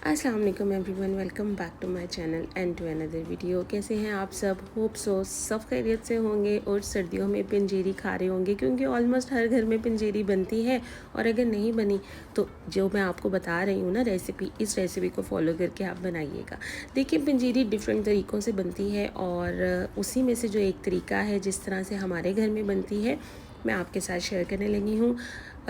अस्सलाम वालेकुम everyone, welcome back to my channel and to another video. कैसे हैं आप सब? होप सो सब खैरियत से होंगे और सर्दियों में पंजीरी खा रहे होंगे, क्योंकि ऑलमोस्ट हर घर में पंजीरी बनती है। और अगर नहीं बनी तो जो मैं आपको बता रही हूँ ना रेसिपी, इस रेसिपी को फॉलो करके आप बनाइएगा। देखिए, पंजीरी डिफरेंट तरीक़ों से बनती है और उसी में से जो एक तरीका है जिस तरह से हमारे घर में बनती है, मैं आपके साथ शेयर करने लगी हूँ।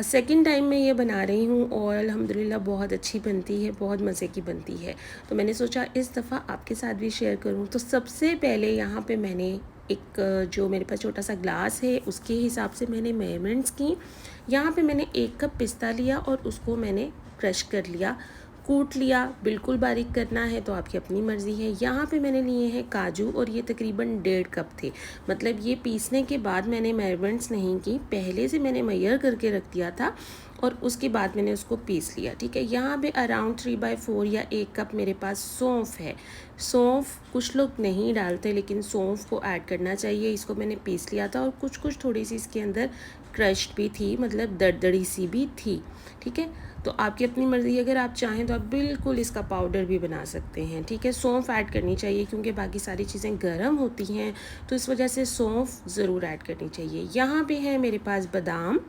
सेकंड टाइम मैं ये बना रही हूँ और अल्हम्दुलिल्लाह बहुत अच्छी बनती है, बहुत मज़े की बनती है। तो मैंने सोचा इस दफ़ा आपके साथ भी शेयर करूँ। तो सबसे पहले यहाँ पे मैंने एक जो मेरे पास छोटा सा ग्लास है उसके हिसाब से मैंने मेजरमेंट्स की। यहाँ पे मैंने 1 कप पिस्ता लिया और उसको मैंने क्रश कर लिया, कूट लिया। बिल्कुल बारीक करना है तो आपकी अपनी मर्ज़ी है। यहाँ पे मैंने लिए हैं काजू और ये तकरीबन 1.5 कप थे। मतलब ये पीसने के बाद मैंने मेजरमेंट्स नहीं की, पहले से मैंने मेजर करके रख दिया था और उसके बाद मैंने उसको पीस लिया। ठीक है, यहाँ पे अराउंड 3/4 या 1 कप मेरे पास सौंफ है। सौंफ कुछ लोग नहीं डालते, लेकिन सौंफ को ऐड करना चाहिए। इसको मैंने पीस लिया था और कुछ कुछ थोड़ी सी इसके अंदर क्रश्ड भी थी, मतलब दरदरी सी भी थी। ठीक है, तो आपकी अपनी मर्ज़ी, अगर आप चाहें तो आप बिल्कुल इसका पाउडर भी बना सकते हैं। ठीक है, सौंफ ऐड करनी चाहिए क्योंकि बाकी सारी चीज़ें गर्म होती हैं, तो इस वजह से सौंफ ज़रूर ऐड करनी चाहिए। यहाँ पे है मेरे पास बादाम,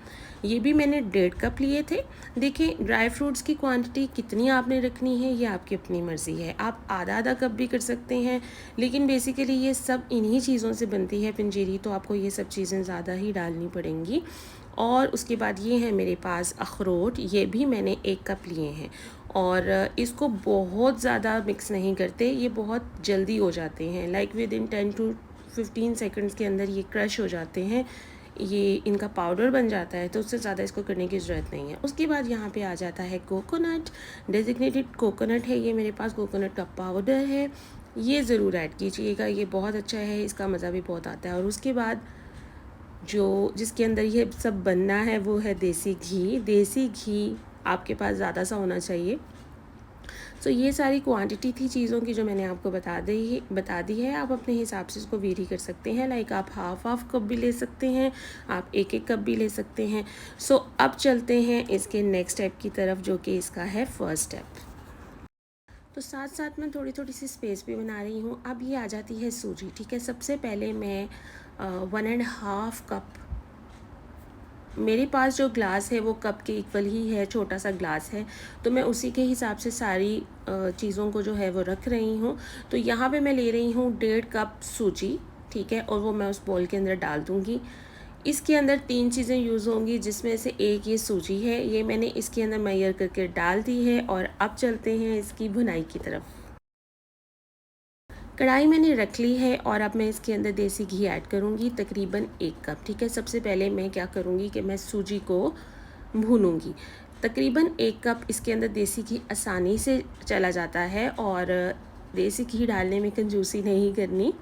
ये भी मैंने 1.5 कप लिए थे। देखिए, ड्राई फ्रूट्स की क्वांटिटी कितनी आपने रखनी है ये आपकी अपनी मर्ज़ी है, आप आधा आधा कप भी कर सकते हैं। लेकिन बेसिकली ये सब इन्हीं चीज़ों से बनती है पंजीरी, तो आपको ये सब चीज़ें ज़्यादा ही डालनी पड़ेंगी। और उसके बाद ये है मेरे पास अखरोट, ये भी मैंने 1 कप लिए हैं। और इसको बहुत ज़्यादा मिक्स नहीं करते, ये बहुत जल्दी हो जाते हैं, like with in 10 to 15 seconds के अंदर ये क्रश हो जाते हैं, ये इनका पाउडर बन जाता है, तो उससे ज़्यादा इसको करने की ज़रूरत नहीं है। उसके बाद यहाँ पे आ जाता है कोकोनट, डेजिग्नेटेड कोकोनट है ये मेरे पास, कोकोनट का पाउडर है, ये ज़रूर ऐड कीजिएगा, ये बहुत अच्छा है, इसका मज़ा भी बहुत आता है। और उसके बाद जो जिसके अंदर ये सब बनना है वो है देसी घी। देसी घी आपके पास ज़्यादा सा होना चाहिए। सो ये सारी क्वांटिटी थी चीज़ों की जो मैंने आपको बता दी है। आप अपने हिसाब से इसको वेरी कर सकते हैं, लाइक आप हाफ कप भी ले सकते हैं, आप 1 कप भी ले सकते हैं। सो अब चलते हैं इसके नेक्स्ट स्टेप की तरफ, जो कि इसका है फर्स्ट स्टेप। तो साथ साथ मैं थोड़ी थोड़ी सी स्पेस भी बना रही हूँ। अब ये आ जाती है सूजी। ठीक है, सबसे पहले मैं 1.5 कप, मेरे पास जो ग्लास है वो कप के इक्वल ही है, छोटा सा ग्लास है, तो मैं उसी के हिसाब से सारी चीज़ों को जो है वो रख रही हूँ। तो यहाँ पे मैं ले रही हूँ 1.5 कप सूजी। ठीक है, और वो मैं उस बॉल के अंदर डाल दूँगी। इसके अंदर 3 चीज़ें यूज़ होंगी, जिसमें से एक ये सूजी है, ये मैंने इसके अंदर मेजर करके डाल दी है। और अब चलते हैं इसकी भुनाई की तरफ। कढ़ाई मैंने रख ली है और अब मैं इसके अंदर देसी घी ऐड करूँगी, तकरीबन 1 कप। ठीक है, सबसे पहले मैं क्या करूँगी कि मैं सूजी को भूनूँगी। तकरीबन 1 कप इसके अंदर देसी घी आसानी से चला जाता है। और देसी घी डालने में कंजूसी नहीं करनी,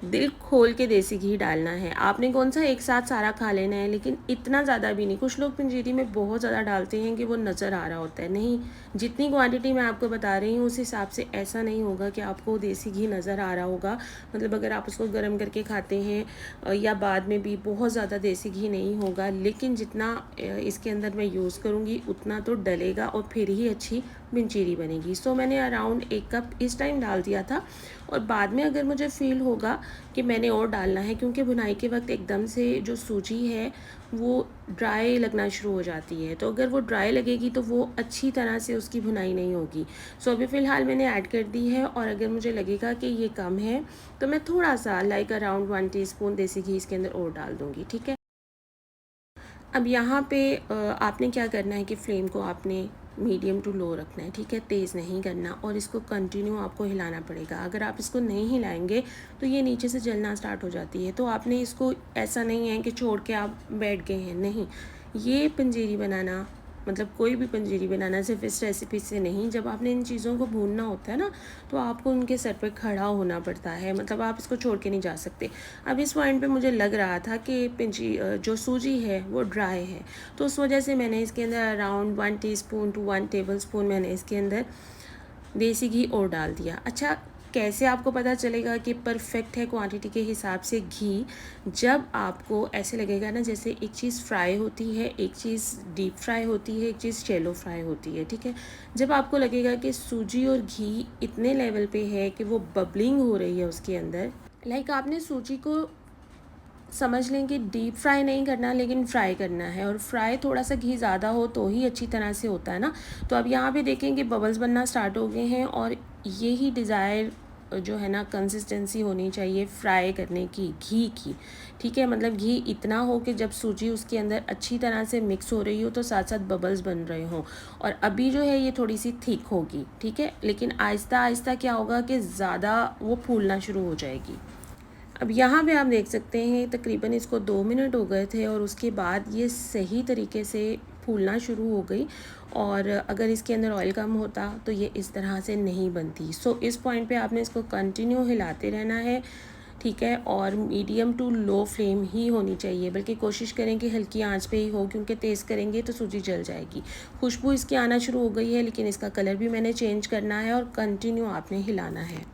दिल खोल के देसी घी डालना है। आपने कौन सा एक साथ सारा खा लेना है, लेकिन इतना ज़्यादा भी नहीं। कुछ लोग पंजीरी में बहुत ज़्यादा डालते हैं कि वो नज़र आ रहा होता है, नहीं, जितनी क्वांटिटी मैं आपको बता रही हूँ उस हिसाब से ऐसा नहीं होगा कि आपको देसी घी नज़र आ रहा होगा। मतलब अगर आप उसको गर्म करके खाते हैं या बाद में भी, बहुत ज़्यादा देसी घी नहीं होगा, लेकिन जितना इसके अंदर मैं यूज़ करूँगी उतना तो डलेगा और फिर ही अच्छी पंजीरी बनेगी। सो मैंने अराउंड 1 कप इस टाइम डाल दिया था। और बाद में अगर मुझे फ़ील होगा कि मैंने और डालना है, क्योंकि भुनाई के वक्त एकदम से जो सूजी है वो ड्राई लगना शुरू हो जाती है, तो अगर वो ड्राई लगेगी तो वो अच्छी तरह से उसकी भुनाई नहीं होगी। सो अभी फ़िलहाल मैंने ऐड कर दी है। और अगर मुझे लगेगा कि ये कम है तो मैं थोड़ा सा, लाइक अराउंड 1 टीस्पून देसी घी इसके अंदर और डाल दूँगी। ठीक है, अब यहाँ पे आपने क्या करना है कि फ्लेम को आपने मीडियम टू लो रखना है। ठीक है, तेज़ नहीं करना, और इसको कंटिन्यू आपको हिलाना पड़ेगा। अगर आप इसको नहीं हिलाएंगे तो ये नीचे से जलना स्टार्ट हो जाती है। तो आपने इसको, ऐसा नहीं है कि छोड़ के आप बैठ गए हैं, नहीं, ये पंजीरी बनाना, मतलब कोई भी पंजीरी बनाना सिर्फ इस रेसिपी से नहीं, जब आपने इन चीज़ों को भूनना होता है ना, तो आपको उनके सर पे खड़ा होना पड़ता है, मतलब आप इसको छोड़ के नहीं जा सकते। अब इस पॉइंट पे मुझे लग रहा था कि जो सूजी है वो ड्राई है, तो उस वजह से मैंने इसके अंदर around 1 teaspoon to 1 tablespoon मैंने इसके अंदर देसी घी और डाल दिया। अच्छा, कैसे आपको पता चलेगा कि परफेक्ट है क्वांटिटी के हिसाब से घी? जब आपको ऐसे लगेगा ना जैसे एक चीज़ फ्राई होती है, एक चीज़ डीप फ्राई होती है, एक चीज़ शैलो फ्राई होती है, ठीक है? जब आपको लगेगा कि सूजी और घी इतने लेवल पे है कि वो बबलिंग हो रही है उसके अंदर, लाइक आपने सूजी को समझ लें कि डीप फ्राई नहीं करना लेकिन फ्राई करना है, और फ्राई थोड़ा सा घी ज़्यादा हो तो ही अच्छी तरह से होता है ना। तो अब यहाँ पे देखें कि बबल्स बनना स्टार्ट हो गए हैं, और यही डिज़ायर जो है ना कंसिस्टेंसी होनी चाहिए फ्राई करने की घी की, ठीक है? मतलब घी इतना हो कि जब सूजी उसके अंदर अच्छी तरह से मिक्स हो रही हो तो साथ साथ बबल्स बन रहे हों। और अभी जो है ये थोड़ी सी थिक होगी, ठीक है? लेकिन आहिस्ता आहिस्ता क्या होगा कि ज़्यादा वो फूलना शुरू हो जाएगी। अब यहाँ पे आप देख सकते हैं तकरीबन इसको 2 मिनट हो गए थे और उसके बाद ये सही तरीके से फूलना शुरू हो गई। और अगर इसके अंदर ऑयल कम होता तो ये इस तरह से नहीं बनती। सो इस पॉइंट पे आपने इसको कंटिन्यू हिलाते रहना है, ठीक है? और मीडियम टू लो फ्लेम ही होनी चाहिए, बल्कि कोशिश करें कि हल्की आंच पे ही हो, क्योंकि तेज़ करेंगे तो सूजी जल जाएगी। खुशबू इसकी आना शुरू हो गई है, लेकिन इसका कलर भी मैंने चेंज करना है और कंटिन्यू आपने हिलाना है।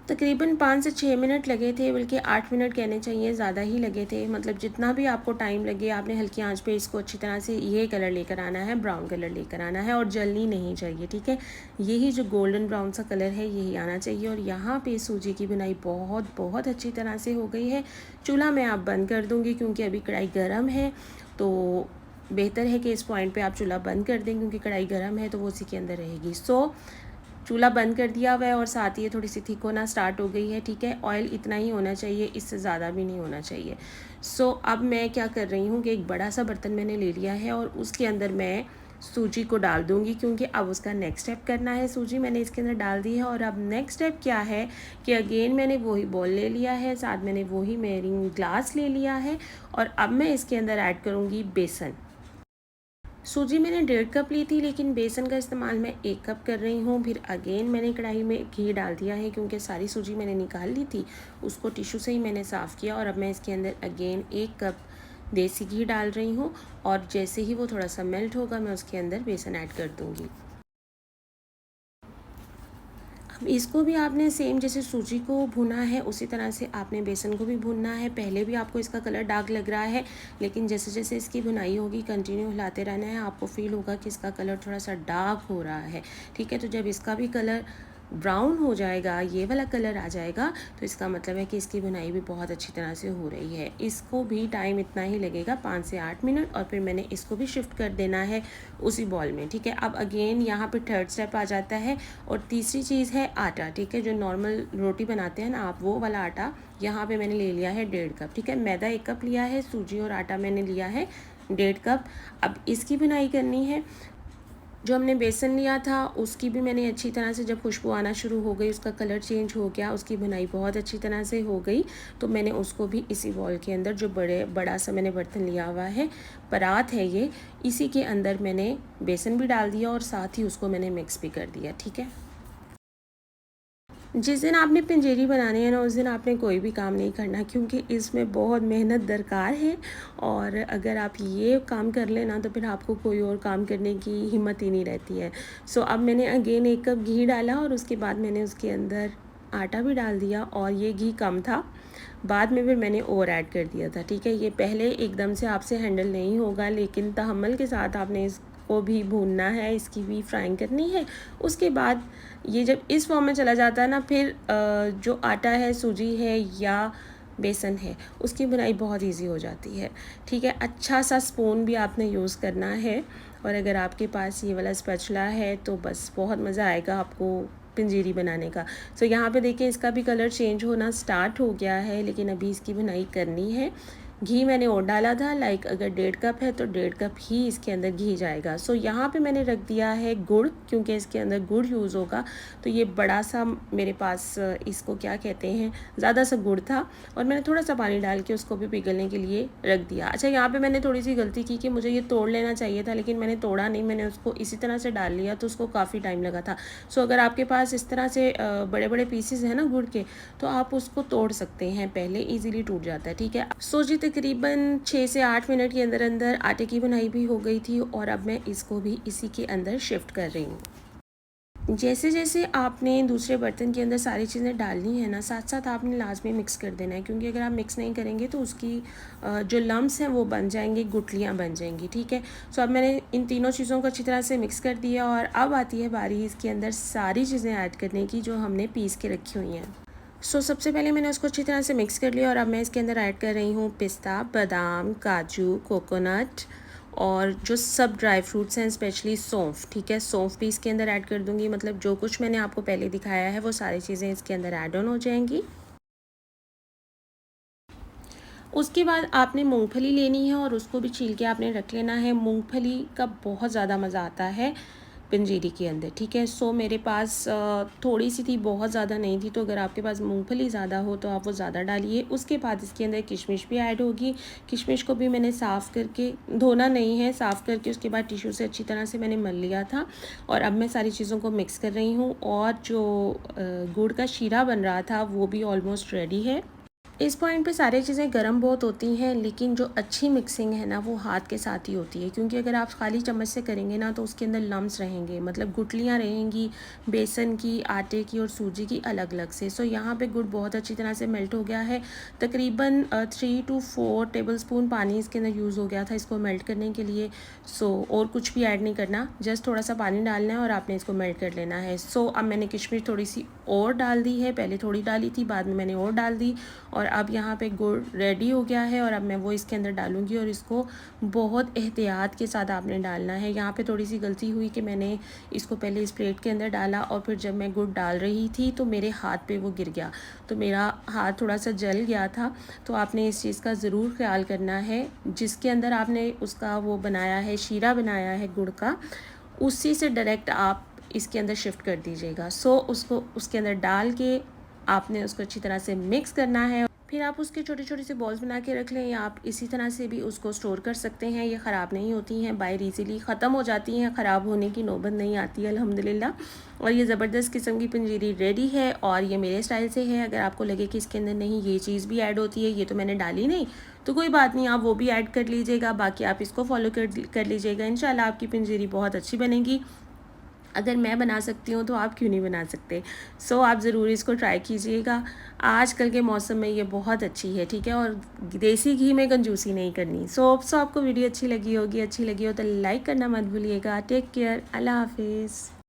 तकरीबन 5 से 6 मिनट लगे थे, बल्कि 8 मिनट कहने चाहिए, ज़्यादा ही लगे थे। मतलब जितना भी आपको टाइम लगे आपने हल्की आंच पे इसको अच्छी तरह से ये कलर लेकर आना है, ब्राउन कलर लेकर आना है, और जलनी नहीं चाहिए, ठीक है? यही जो गोल्डन ब्राउन सा कलर है यही आना चाहिए। और यहाँ पे सूजी की बुनाई बहुत बहुत अच्छी तरह से हो गई है। चूल्हा मैं आप बंद कर दूँगी क्योंकि अभी कढ़ाई गर्म है, तो बेहतर है कि इस पॉइंट पे आप चूल्हा बंद कर दें, क्योंकि कढ़ाई गर्म है तो वो उसी के अंदर रहेगी। सो चूल्हा बंद कर दिया हुआ है और साथ ही ये थोड़ी सी थिक होना स्टार्ट हो गई है, ठीक है? ऑयल इतना ही होना चाहिए, इससे ज़्यादा भी नहीं होना चाहिए। सो अब मैं क्या कर रही हूँ कि एक बड़ा सा बर्तन मैंने ले लिया है और उसके अंदर मैं सूजी को डाल दूँगी, क्योंकि अब उसका नेक्स्ट स्टेप करना है। सूजी मैंने इसके अंदर डाल दी है और अब नेक्स्ट स्टेप क्या है कि अगेन मैंने वही बॉल ले लिया है, साथ मैंने वही मेजरिंग ग्लास ले लिया है, और अब मैं इसके अंदर ऐड करूँगी बेसन। सूजी मैंने 1.5 कप ली थी, लेकिन बेसन का इस्तेमाल मैं 1 कप कर रही हूँ। फिर अगेन मैंने कढ़ाई में घी डाल दिया है, क्योंकि सारी सूजी मैंने निकाल ली थी, उसको टिश्यू से ही मैंने साफ़ किया। और अब मैं इसके अंदर अगेन 1 कप देसी घी डाल रही हूँ, और जैसे ही वो थोड़ा सा मेल्ट होगा मैं उसके अंदर बेसन ऐड कर दूँगी। इसको भी आपने सेम जैसे सूजी को भुना है उसी तरह से आपने बेसन को भी भुनना है। पहले भी आपको इसका कलर डार्क लग रहा है, लेकिन जैसे जैसे इसकी भुनाई होगी कंटिन्यू हिलाते रहना है, आपको फील होगा कि इसका कलर थोड़ा सा डार्क हो रहा है, ठीक है? तो जब इसका भी कलर ब्राउन हो जाएगा, ये वाला कलर आ जाएगा, तो इसका मतलब है कि इसकी बुनाई भी बहुत अच्छी तरह से हो रही है। इसको भी टाइम इतना ही लगेगा, 5 से 8 मिनट, और फिर मैंने इसको भी शिफ्ट कर देना है उसी बॉल में, ठीक है? अब अगेन यहाँ पे थर्ड स्टेप आ जाता है, और तीसरी चीज़ है आटा, ठीक है? जो नॉर्मल रोटी बनाते हैं ना आप, वो वाला आटा यहाँ पे मैंने ले लिया है 1.5 कप, ठीक है? मैदा 1 कप लिया है, सूजी और आटा मैंने लिया है 1.5 कप। अब इसकी बुनाई करनी है। जो हमने बेसन लिया था उसकी भी मैंने अच्छी तरह से, जब खुशबू आना शुरू हो गई, उसका कलर चेंज हो गया, उसकी बुनाई बहुत अच्छी तरह से हो गई, तो मैंने उसको भी इसी बॉल के अंदर, जो बड़ा सा मैंने बर्तन लिया हुआ है, परात है ये, इसी के अंदर मैंने बेसन भी डाल दिया और साथ ही उसको मैंने मिक्स भी कर दिया, ठीक है? जिस दिन आपने पंजेरी बनानी है ना, उस दिन आपने कोई भी काम नहीं करना, क्योंकि इसमें बहुत मेहनत दरकार है, और अगर आप ये काम कर लेना तो फिर आपको कोई और काम करने की हिम्मत ही नहीं रहती है। सो अब मैंने अगेन 1 कप घी डाला, और उसके बाद मैंने उसके अंदर आटा भी डाल दिया, और ये घी कम था, बाद में फिर मैंने और ऐड कर दिया था, ठीक है? ये पहले एकदम से आपसे हैंडल नहीं होगा, लेकिन तहम्मुल के साथ आपने इसको भी भूनना है, इसकी भी फ्राइंग करनी है। उसके बाद ये जब इस फॉर्म में चला जाता है ना, फिर जो आटा है, सूजी है या बेसन है, उसकी बुनाई बहुत इजी हो जाती है, ठीक है? अच्छा सा स्पून भी आपने यूज़ करना है, और अगर आपके पास ये वाला स्पैचुला है तो बस बहुत मज़ा आएगा आपको पंजीरी बनाने का। सो यहाँ पे देखिए इसका भी कलर चेंज होना स्टार्ट हो गया है, लेकिन अभी इसकी बुनाई करनी है। घी मैंने और डाला था, लाइक अगर 1.5 कप है तो 1.5 कप ही इसके अंदर घी जाएगा। सो यहाँ पे मैंने रख दिया है गुड़, क्योंकि इसके अंदर गुड़ यूज़ होगा। तो ये बड़ा सा मेरे पास इसको क्या कहते हैं, ज़्यादा सा गुड़ था, और मैंने थोड़ा सा पानी डाल के उसको भी पिघलने के लिए रख दिया। अच्छा, यहाँ पे मैंने थोड़ी सी गलती की कि मुझे ये तोड़ लेना चाहिए था, लेकिन मैंने तोड़ा नहीं, मैंने उसको इसी तरह से डाल लिया, तो उसको काफ़ी टाइम लगा था। सो अगर आपके पास इस तरह से बड़े बड़े पीसेस हैं ना गुड़ के, तो आप उसको तोड़ सकते हैं, पहले ईजिली टूट जाता है, ठीक है? सो जी तकरीबन 6 से 8 मिनट के अंदर अंदर आटे की बुनाई भी हो गई थी, और अब मैं इसको भी इसी के अंदर शिफ्ट कर रही हूँ। जैसे जैसे आपने दूसरे बर्तन के अंदर सारी चीज़ें डालनी है ना, साथ साथ आपने लाजमी मिक्स कर देना है, क्योंकि अगर आप मिक्स नहीं करेंगे तो उसकी जो लम्स हैं वो बन जाएंगी, गुठलियाँ बन जाएंगी, ठीक है। सो अब मैंने इन तीनों चीज़ों को अच्छी तरह से मिक्स कर दिया और अब आती है बारी इसके अंदर सारी चीज़ें ऐड करने की जो हमने पीस के रखी हुई हैं। सबसे पहले मैंने उसको अच्छी तरह से मिक्स कर लिया और अब मैं इसके अंदर ऐड कर रही हूँ पिस्ता, बादाम, काजू, कोकोनट और जो सब ड्राई फ्रूट्स हैं, स्पेशली सौंफ, ठीक है। सौंफ भी इसके अंदर ऐड कर दूँगी, मतलब जो कुछ मैंने आपको पहले दिखाया है वो सारी चीज़ें इसके अंदर ऐड ऑन हो जाएंगी। उसके बाद आपने मूंगफली लेनी है और उसको भी छील के आपने रख लेना है। मूंगफली का बहुत ज़्यादा मज़ा आता है पंजीरी के अंदर, ठीक है। मेरे पास थोड़ी सी थी, बहुत ज़्यादा नहीं थी, तो अगर आपके पास मूंगफली ज़्यादा हो तो आप वो ज़्यादा डालिए। उसके बाद इसके अंदर किशमिश भी ऐड होगी। किशमिश को भी मैंने साफ़ करके, धोना नहीं है, साफ़ करके उसके बाद टिश्यू से अच्छी तरह से मैंने मल लिया था और अब मैं सारी चीज़ों को मिक्स कर रही हूँ। और जो गुड़ का शीरा बन रहा था वो भी ऑलमोस्ट रेडी है। इस पॉइंट पे सारी चीज़ें गर्म बहुत होती हैं, लेकिन जो अच्छी मिक्सिंग है ना वो हाथ के साथ ही होती है, क्योंकि अगर आप खाली चम्मच से करेंगे ना तो उसके अंदर लम्स रहेंगे, मतलब गुठलियाँ रहेंगी बेसन की, आटे की और सूजी की अलग अलग से। यहाँ पे गुड़ बहुत अच्छी तरह से मेल्ट हो गया है। तकरीबन 3 to 4 टेबलस्पून पानी इसके अंदर यूज़ हो गया था इसको मेल्ट करने के लिए। और कुछ भी ऐड नहीं करना, जस्ट थोड़ा सा पानी डालना है और आपने इसको मेल्ट कर लेना है। अब मैंने किशमिश थोड़ी सी और डाल दी है, पहले थोड़ी डाली थी, बाद में मैंने और डाल दी और अब यहाँ पे गुड़ रेडी हो गया है और अब मैं वो इसके अंदर डालूँगी और इसको बहुत एहतियात के साथ आपने डालना है। यहाँ पे थोड़ी सी गलती हुई कि मैंने इसको पहले इस प्लेट के अंदर डाला और फिर जब मैं गुड़ डाल रही थी तो मेरे हाथ पे वो गिर गया, तो मेरा हाथ थोड़ा सा जल गया था। तो आपने इस चीज़ का ज़रूर ख्याल करना है, जिसके अंदर आपने उसका वो बनाया है, शीरा बनाया है गुड़ का, उसी से डायरेक्ट आप इसके अंदर शिफ्ट कर दीजिएगा। उसको उसके अंदर डाल के आपने उसको अच्छी तरह से मिक्स करना है। फिर आप उसके छोटे छोटे से बॉल्स बना के रख लें, या आप इसी तरह से भी उसको स्टोर कर सकते हैं। ये ख़राब नहीं होती हैं, बाहर इजीली ख़त्म हो जाती हैं, ख़राब होने की नौबत नहीं आती है अल्हम्दुलिल्लाह। और ये ज़बरदस्त किस्म की पंजीरी रेडी है और ये मेरे स्टाइल से है। अगर आपको लगे कि इसके अंदर नहीं ये चीज़ भी ऐड होती है, ये तो मैंने डाली नहीं, तो कोई बात नहीं, आप वो भी ऐड कर लीजिएगा। बाकी आप इसको फॉलो कर लीजिएगा, इंशाल्लाह आपकी पंजीरी बहुत अच्छी बनेगी। अगर मैं बना सकती हूँ तो आप क्यों नहीं बना सकते। आप ज़रूर इसको ट्राई कीजिएगा। आजकल के मौसम में ये बहुत अच्छी है, ठीक है। और देसी घी में कंजूसी नहीं करनी। आपको वीडियो अच्छी लगी होगी, अच्छी लगी हो तो लाइक करना मत भूलिएगा। टेक केयर, अल्लाह हाफिज़।